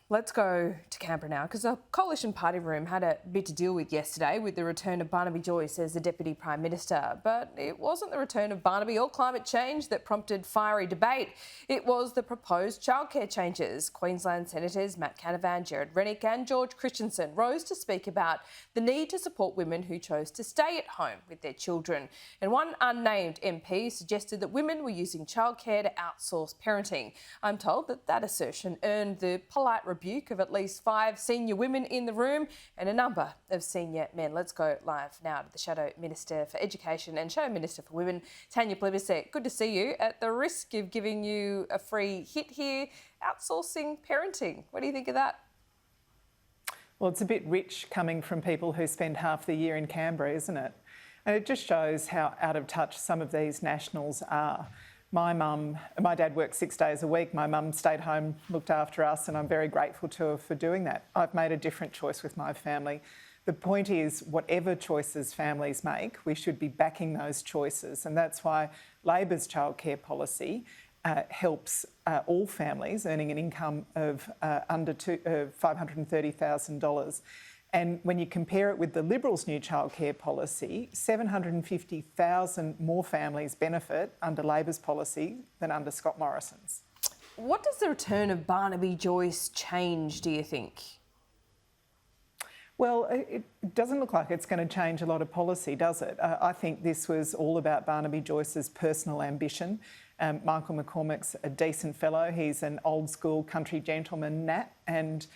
Let's go to Canberra now, because the Coalition Party room had a bit to deal with yesterday with the return of Barnaby Joyce as the Deputy Prime Minister. But it wasn't the return of Barnaby or climate change that prompted fiery debate. It was the proposed childcare changes. Queensland Senators Matt Canavan, Jared Rennick and George Christensen rose to speak about the need to support women who chose to stay at home with their children. And one unnamed MP suggested that women were using childcare to outsource parenting. I'm told that that assertion earned the polite rebuke of at least 5 senior women in the room and a number of senior men. Let's go live now to the Shadow Minister for Education and Shadow Minister for Women, Tanya Plibersek. Good to see you. At the risk of giving you a free hit here, outsourcing parenting. What do you think of that? Well, it's a bit rich coming from people who spend half the year in Canberra, isn't it? And it just shows how out of touch some of these nationals are. My dad worked 6 days a week. My mum stayed home, looked after us, and I'm very grateful to her for doing that. I've made a different choice with my family. The point is, whatever choices families make, we should be backing those choices. And that's why Labor's childcare policy helps all families earning an income of under $530,000. And when you compare it with the Liberals' new childcare policy, 750,000 more families benefit under Labor's policy than under Scott Morrison's. What does the return of Barnaby Joyce change, do you think? Well, it doesn't look like it's going to change a lot of policy, does it? I think this was all about Barnaby Joyce's personal ambition. Michael McCormack's a decent fellow. He's an old school country gentleman, Nat, and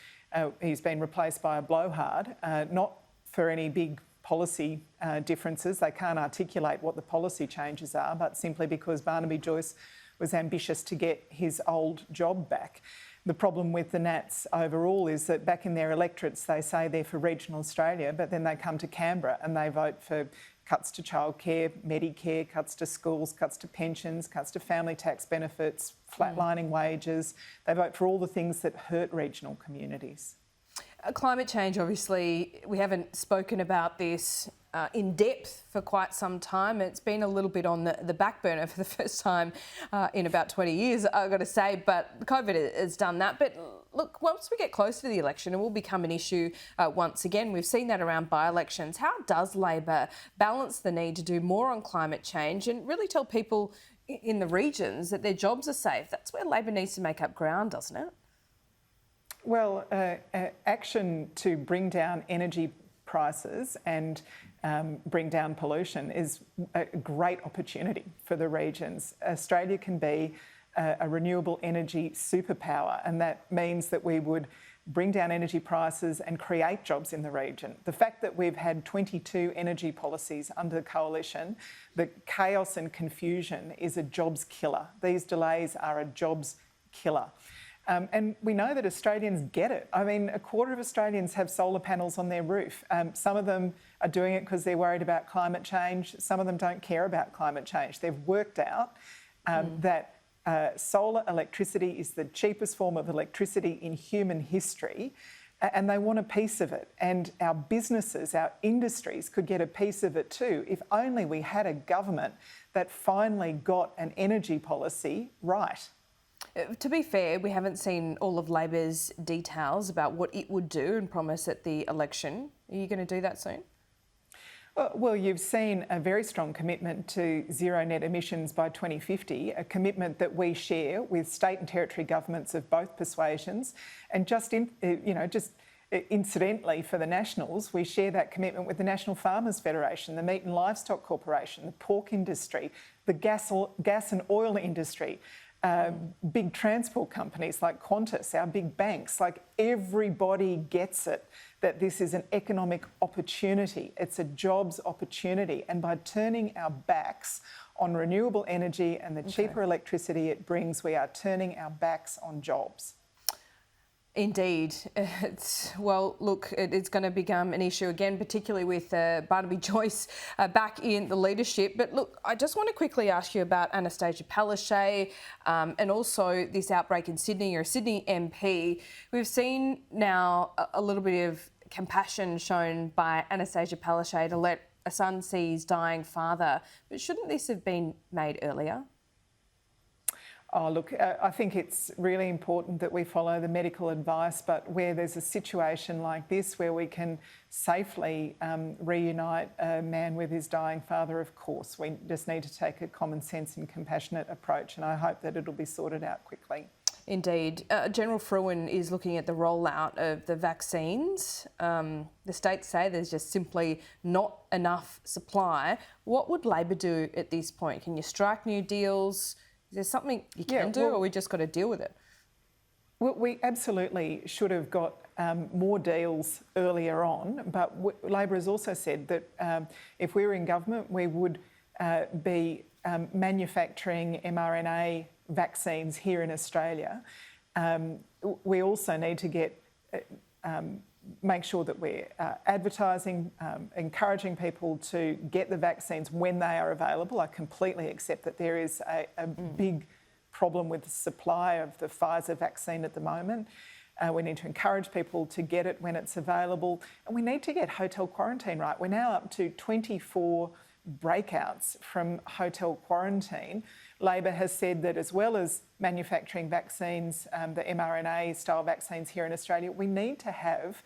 he's been replaced by a blowhard, not for any big policy differences. They can't articulate what the policy changes are, but simply because Barnaby Joyce was ambitious to get his old job back. The problem with the Nats overall is that back in their electorates, they say they're for regional Australia, but then they come to Canberra and they vote for cuts to childcare, Medicare, cuts to schools, cuts to pensions, cuts to family tax benefits, flatlining wages. They vote for all the things that hurt regional communities. Climate change, obviously, we haven't spoken about this in depth for quite some time. It's been a little bit on the back burner for the first time in about 20 years, I've got to say, but COVID has done that. But look, once we get closer to the election, it will become an issue once again. We've seen that around by-elections. How does Labor balance the need to do more on climate change and really tell people in the regions that their jobs are safe? That's where Labor needs to make up ground, doesn't it? Well, action to bring down energy prices and bring down pollution is a great opportunity for the regions. Australia can be a renewable energy superpower, and that means that we would bring down energy prices and create jobs in the region. The fact that we've had 22 energy policies under the coalition, the chaos and confusion is a jobs killer. These delays are a jobs killer. And we know that Australians get it. I mean, 1/4 of Australians have solar panels on their roof. Some of them are doing it because they're worried about climate change. Some of them don't care about climate change. They've worked out that solar electricity is the cheapest form of electricity in human history, and they want a piece of it. And our businesses, our industries could get a piece of it too, if only we had a government that finally got an energy policy right. To be fair, we haven't seen all of Labor's details about what it would do and promise at the election. Are you going to do that soon? Well, you've seen a very strong commitment to zero net emissions by 2050, a commitment that we share with state and territory governments of both persuasions. And incidentally for the Nationals, we share that commitment with the National Farmers Federation, the Meat and Livestock Corporation, the pork industry, the gas and oil industry. Big transport companies like Qantas, our big banks, like everybody gets it that this is an economic opportunity. It's a jobs opportunity. And by turning our backs on renewable energy and the cheaper electricity it brings, we are turning our backs on jobs. Indeed. It's going to become an issue again, particularly with Barnaby Joyce back in the leadership. But look, I just want to quickly ask you about Anastasia Palaszczuk and also this outbreak in Sydney. You're a Sydney MP. We've seen now a little bit of compassion shown by Anastasia Palaszczuk to let a son see his dying father. But shouldn't this have been made earlier? Oh, look, I think it's really important that we follow the medical advice, but where there's a situation like this where we can safely reunite a man with his dying father, of course, we just need to take a common sense and compassionate approach, and I hope that it'll be sorted out quickly. Indeed. General Fruin is looking at the rollout of the vaccines. The states say there's just simply not enough supply. What would Labor do at this point? Can you strike new deals? Is there something you can do, or we just got to deal with it? Well, we absolutely should have got more deals earlier on, but Labor has also said that if we were in government, we would be manufacturing mRNA vaccines here in Australia. We also need to get make sure that we're advertising, encouraging people to get the vaccines when they are available. I completely accept that there is a big problem with the supply of the Pfizer vaccine at the moment. We need to encourage people to get it when it's available, and we need to get hotel quarantine right. We're now up to 24 breakouts from hotel quarantine. Labor has said that as well as manufacturing vaccines, the mRNA style vaccines here in Australia, we need to have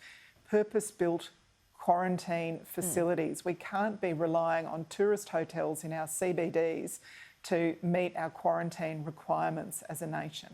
purpose-built quarantine facilities. We can't be relying on tourist hotels in our CBDs to meet our quarantine requirements as a nation.